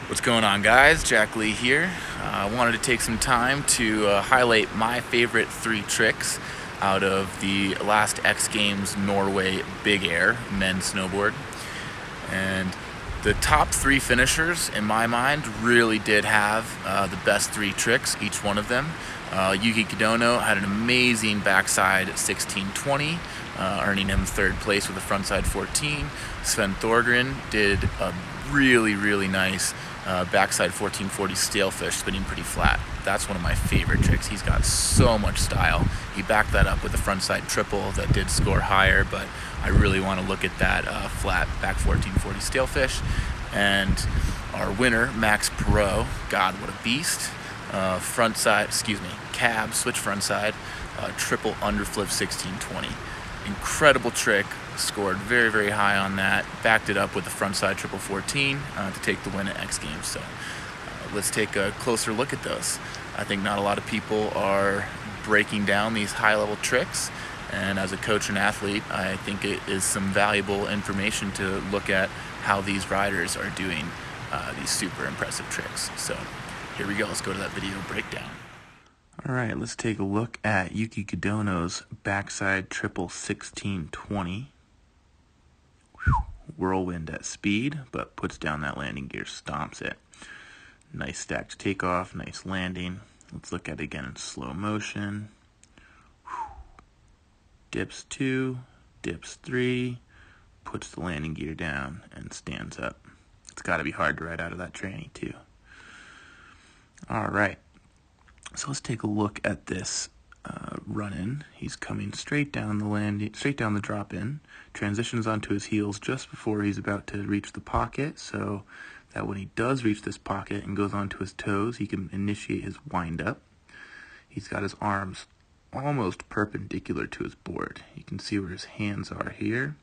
What's going on, guys? Jack Lee here. I wanted to take some time to highlight my favorite 3 tricks out of the last X Games Norway Big Air men's snowboard. And the top 3 finishers, in my mind, really did have the best 3 tricks, each one of them. Yuki Kidono had an amazing backside 1620, earning him 3rd place with a frontside 14. Sven Thorgren did a really nice backside 1440 stalefish, spinning pretty flat. That's one of my favorite tricks. He's got so much style. He backed that up with a frontside triple that did score higher, but I really want to look at that flat back 1440 stalefish. And our winner, Max Perot, God, what a beast. Cab, switch frontside, triple underflip 1620. Incredible trick, scored very high on that, backed it up with the frontside triple 14 to take the win at X Games. So let's take a closer look at those. I think not a lot of people are breaking down these high-level tricks, and as a coach and athlete, I think it is some valuable information to look at how these riders are doing these super impressive tricks. So here we go, let's go to that video breakdown. Alright, let's take a look at Yuki Kidono's backside triple 1620. Whirlwind at speed, but puts down that landing gear, stomps it. Nice stacked takeoff, nice landing. Let's look at it again in slow motion. Dips 2, dips 3, puts the landing gear down and stands up. It's got to be hard to ride out of that tranny too. Alright, so let's take a look at this run-in. He's coming straight down the drop-in, transitions onto his heels just before he's about to reach the pocket, so that when he does reach this pocket and goes onto his toes, he can initiate his wind-up. He's got his arms almost perpendicular to his board. You can see where his hands are here,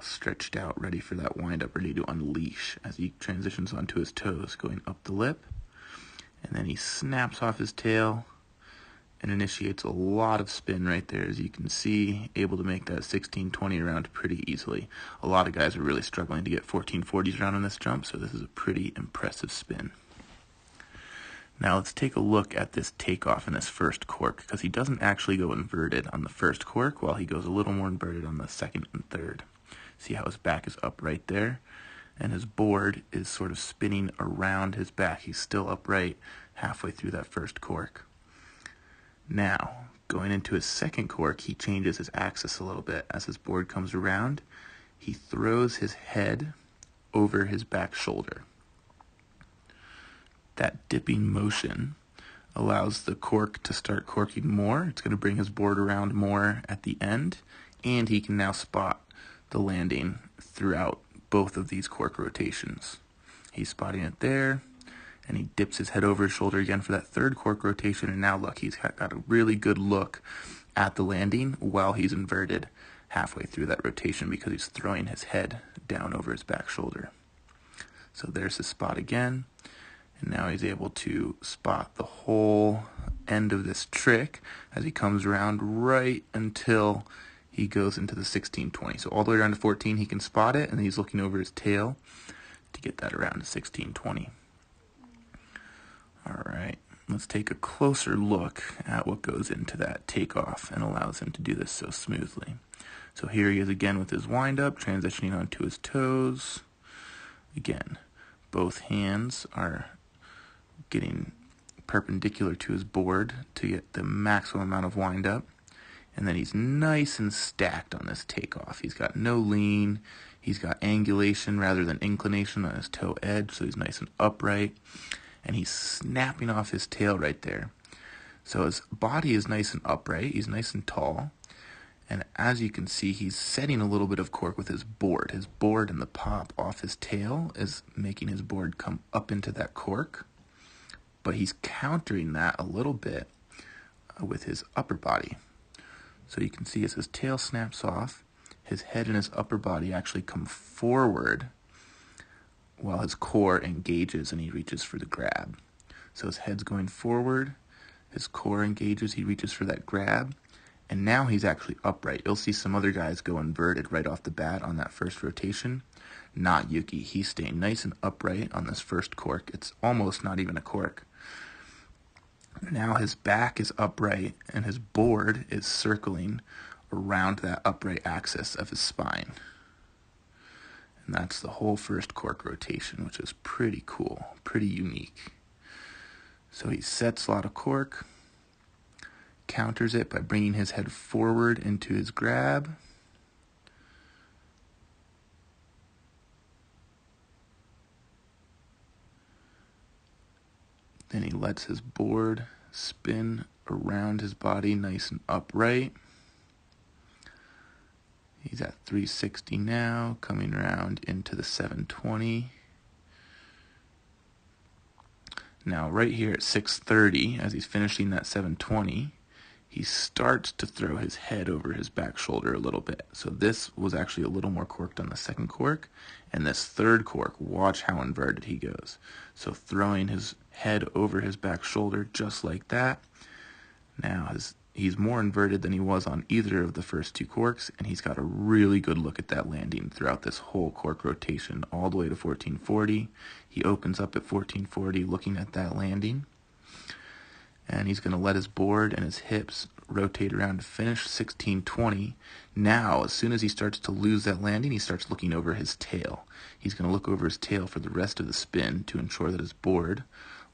stretched out, ready for that wind-up, ready to unleash as he transitions onto his toes, going up the lip. And then he snaps off his tail and initiates a lot of spin right there, as you can see, able to make that 1620 around pretty easily. A lot of guys are really struggling to get 1440s around on this jump, so this is a pretty impressive spin. Now let's take a look at this takeoff in this first cork, because he doesn't actually go inverted on the first cork, while he goes a little more inverted on the second and third. See how his back is up right there? And his board is sort of spinning around his back. He's still upright halfway through that first cork. Now, going into his second cork, he changes his axis a little bit. As his board comes around, he throws his head over his back shoulder. That dipping motion allows the cork to start corking more. It's going to bring his board around more at the end, and he can now spot the landing throughout both of these cork rotations. He's spotting it there, and he dips his head over his shoulder again for that third cork rotation, and now look, he's got a really good look at the landing while he's inverted halfway through that rotation because he's throwing his head down over his back shoulder. So there's his spot again, and now he's able to spot the whole end of this trick as he comes around right until he goes into the 1620. So all the way around to 14, he can spot it, and he's looking over his tail to get that around to 1620. All right, let's take a closer look at what goes into that takeoff and allows him to do this so smoothly. So here he is again with his wind-up, transitioning onto his toes. Again, both hands are getting perpendicular to his board to get the maximum amount of wind-up. And then he's nice and stacked on this takeoff. He's got no lean. He's got angulation rather than inclination on his toe edge, so he's nice and upright. And he's snapping off his tail right there. So his body is nice and upright. He's nice and tall. And as you can see, he's setting a little bit of cork with his board. His board and the pop off his tail is making his board come up into that cork. But he's countering that a little bit with his upper body. So you can see as his tail snaps off, his head and his upper body actually come forward while his core engages and he reaches for the grab. So his head's going forward, his core engages, he reaches for that grab, And now he's actually upright. You'll see some other guys go inverted right off the bat on that first rotation. Not Yuki. He's staying nice and upright on this first cork. It's almost not even a cork. Now his back is upright and his board is circling around that upright axis of his spine. And that's the whole first cork rotation, which is pretty cool, pretty unique. So he sets a lot of cork, counters it by bringing his head forward into his grab. Then he lets his board spin around his body nice and upright. He's at 360 now, coming around into the 720. Now right here at 630, as he's finishing that 720, he starts to throw his head over his back shoulder a little bit. So this was actually a little more corked on the second cork. And this third cork, watch how inverted he goes. So throwing his head over his back shoulder just like that. Now he's more inverted than he was on either of the first two corks, and he's got a really good look at that landing throughout this whole cork rotation all the way to 1440. He opens up at 1440 looking at that landing, and he's going to let his board and his hips rotate around to finish 1620. Now, as soon as he starts to lose that landing, he starts looking over his tail. He's going to look over his tail for the rest of the spin to ensure that his board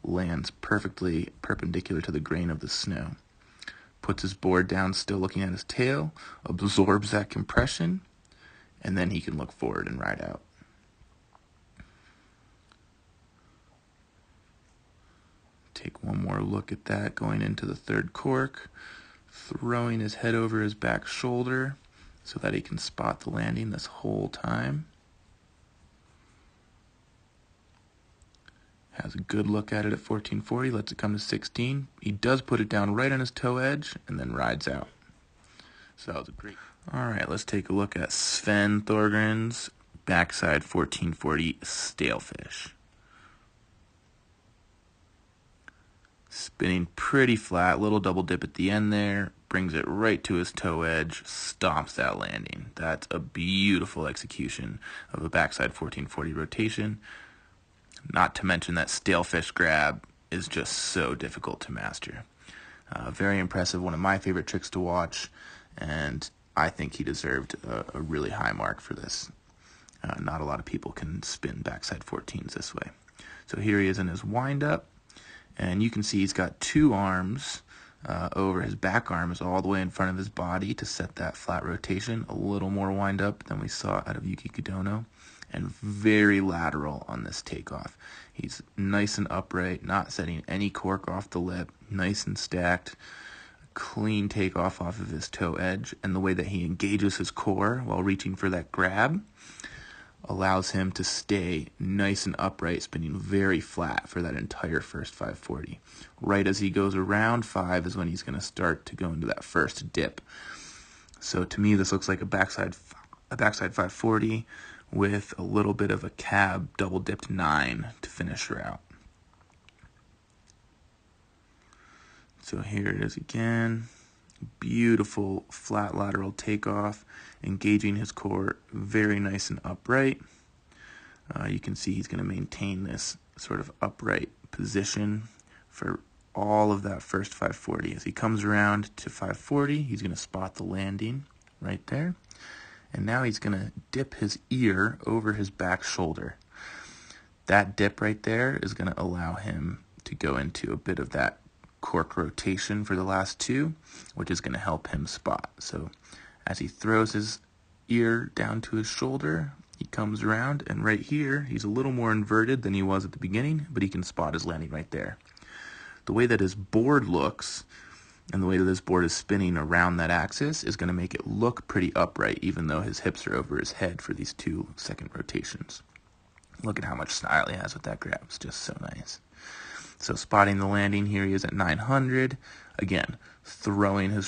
lands perfectly perpendicular to the grain of the snow. Puts his board down, still looking at his tail, absorbs that compression, and then he can look forward and ride out. Take one more look at that going into the third cork, throwing his head over his back shoulder so that he can spot the landing this whole time. Has a good look at it at 1440, lets it come to 16. He does put it down right on his toe edge and then rides out. So that was a great. All right, let's take a look at Sven Thorgren's backside 1440 stalefish. Spinning pretty flat, little double dip at the end there, brings it right to his toe edge, stomps that landing. That's a beautiful execution of a backside 1440 rotation. Not to mention that stalefish grab is just so difficult to master. Very impressive, one of my favorite tricks to watch, and I think he deserved a really high mark for this. Not a lot of people can spin backside 14s this way. So here he is in his wind-up, and you can see he's got two arms over his back arms all the way in front of his body to set that flat rotation. A little more wind-up than we saw out of Yuki Kudono, and very lateral on this takeoff. He's nice and upright, not setting any cork off the lip, nice and stacked, clean takeoff off of his toe edge, and the way that he engages his core while reaching for that grab allows him to stay nice and upright, spinning very flat for that entire first 540. Right as he goes around 5 is when he's going to start to go into that first dip. So to me, this looks like a backside 540 with a little bit of a cab double dipped 9 to finish her out. So here it is again. Beautiful flat lateral takeoff, engaging his core very nice and upright. You can see he's going to maintain this sort of upright position for all of that first 540. As he comes around to 540, he's going to spot the landing right there. And now he's going to dip his ear over his back shoulder. That dip right there is going to allow him to go into a bit of that cork rotation for the last two, which is going to help him spot. So as he throws his ear down to his shoulder, he comes around, and right here, he's a little more inverted than he was at the beginning, but he can spot his landing right there. The way that his board looks and the way that this board is spinning around that axis is going to make it look pretty upright, even though his hips are over his head for these 2 second rotations. Look at how much style he has with that grab. It's just so nice. So spotting the landing, here he is at 900. Again, throwing his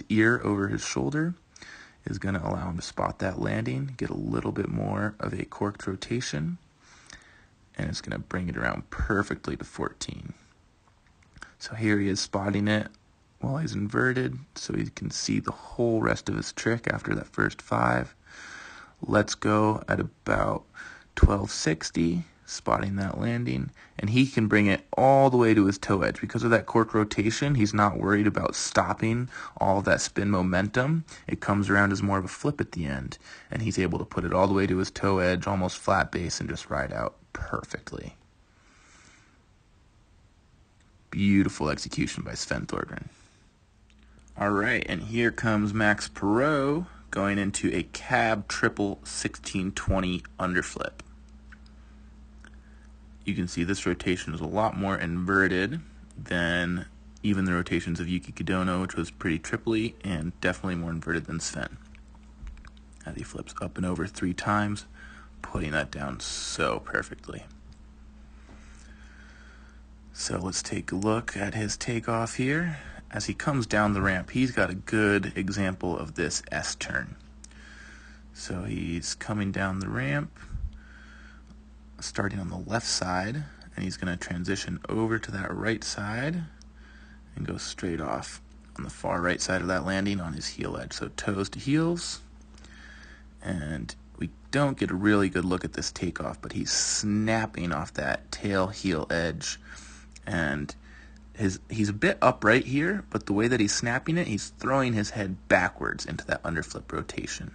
ear over his shoulder is going to allow him to spot that landing, get a little bit more of a corked rotation, and it's going to bring it around perfectly to 14. So here he is spotting it while he's inverted so he can see the whole rest of his trick after that first 5. Let's go at about 1260, spotting that landing, and he can bring it all the way to his toe edge. Because of that cork rotation, he's not worried about stopping all of that spin momentum. It comes around as more of a flip at the end, and he's able to put it all the way to his toe edge, almost flat base, and just ride out perfectly. Beautiful execution by Sven Thorgren. All right, and here comes Max Perot going into a cab triple 1620 underflip. You can see this rotation is a lot more inverted than even the rotations of Yuki Kodono, which was pretty triply and definitely more inverted than Sven. As he flips up and over 3 times, putting that down so perfectly. So let's take a look at his takeoff here. As he comes down the ramp, he's got a good example of this S-turn. So he's coming down the ramp, starting on the left side, and he's going to transition over to that right side and go straight off on the far right side of that landing on his heel edge. So toes to heels, and we don't get a really good look at this takeoff, but he's snapping off that tail heel edge, and he's a bit upright here, but the way that he's snapping it, he's throwing his head backwards into that underflip rotation.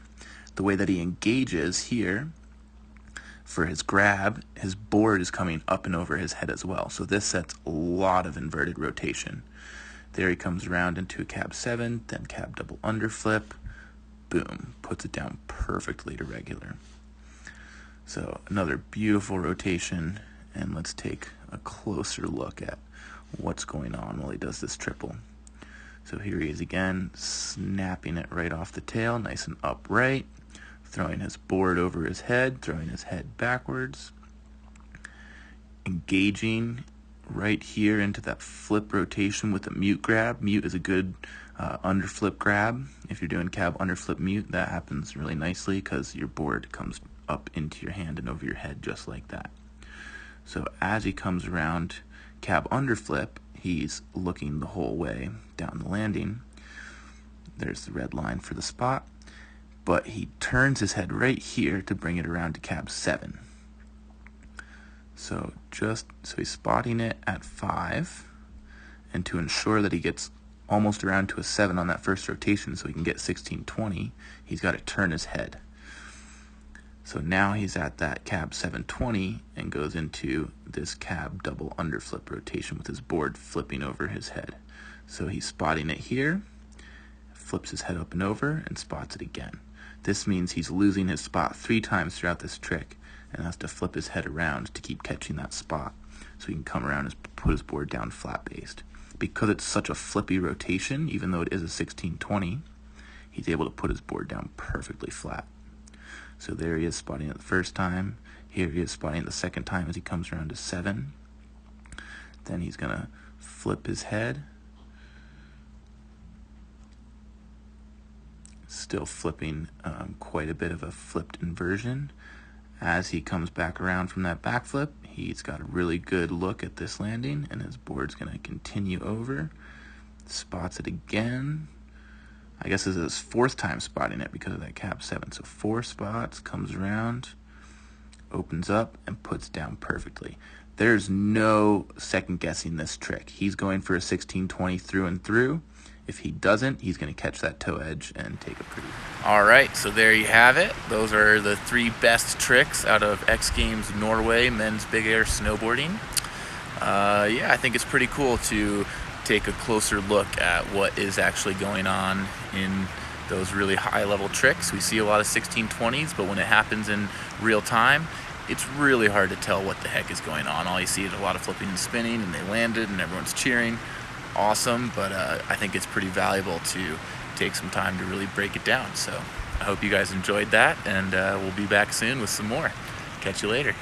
The way that he engages here for his grab, his board is coming up and over his head as well. So this sets a lot of inverted rotation. There he comes around into a cab 7, then cab double underflip. Boom, puts it down perfectly to regular. So another beautiful rotation, and let's take a closer look at what's going on while he does this triple. So here he is again, snapping it right off the tail, nice and upright, throwing his board over his head, throwing his head backwards, engaging right here into that flip rotation with a mute grab. Mute is a good underflip grab. If you're doing cab underflip mute, that happens really nicely because your board comes up into your hand and over your head just like that. So as he comes around cab underflip, he's looking the whole way down the landing. There's the red line for the spot, but he turns his head right here to bring it around to cab 7. So he's spotting it at 5, and to ensure that he gets almost around to a 7 on that first rotation so he can get 1620, he's got to turn his head. So now he's at that cab 720 and goes into this cab double underflip rotation with his board flipping over his head. So he's spotting it here, flips his head up and over, and spots it again. This means he's losing his spot 3 times throughout this trick and has to flip his head around to keep catching that spot so he can come around and put his board down flat-based. Because it's such a flippy rotation, even though it is a 1620, he's able to put his board down perfectly flat. So there he is spotting it the first time. Here he is spotting it the second time as he comes around to 7. Then he's going to flip his head. Still flipping quite a bit of a flipped inversion. As he comes back around from that backflip, he's got a really good look at this landing, and his board's going to continue over. Spots it again. I guess this is his 4th time spotting it because of that cab 7. So 4 spots, comes around, opens up, and puts down perfectly. There's no second guessing this trick. He's going for a 1620 through and through. If he doesn't, he's going to catch that toe edge and take a pretty. All right, so there you have it. Those are the 3 best tricks out of X Games Norway men's big air snowboarding. Yeah, I think it's pretty cool to take a closer look at what is actually going on in those really high level tricks. We see a lot of 1620s, but when it happens in real time, it's really hard to tell what the heck is going on. All you see is a lot of flipping and spinning, and they landed and everyone's cheering. Awesome, but I think it's pretty valuable to take some time to really break it down. So I hope you guys enjoyed that, and we'll be back soon with some more. Catch you later.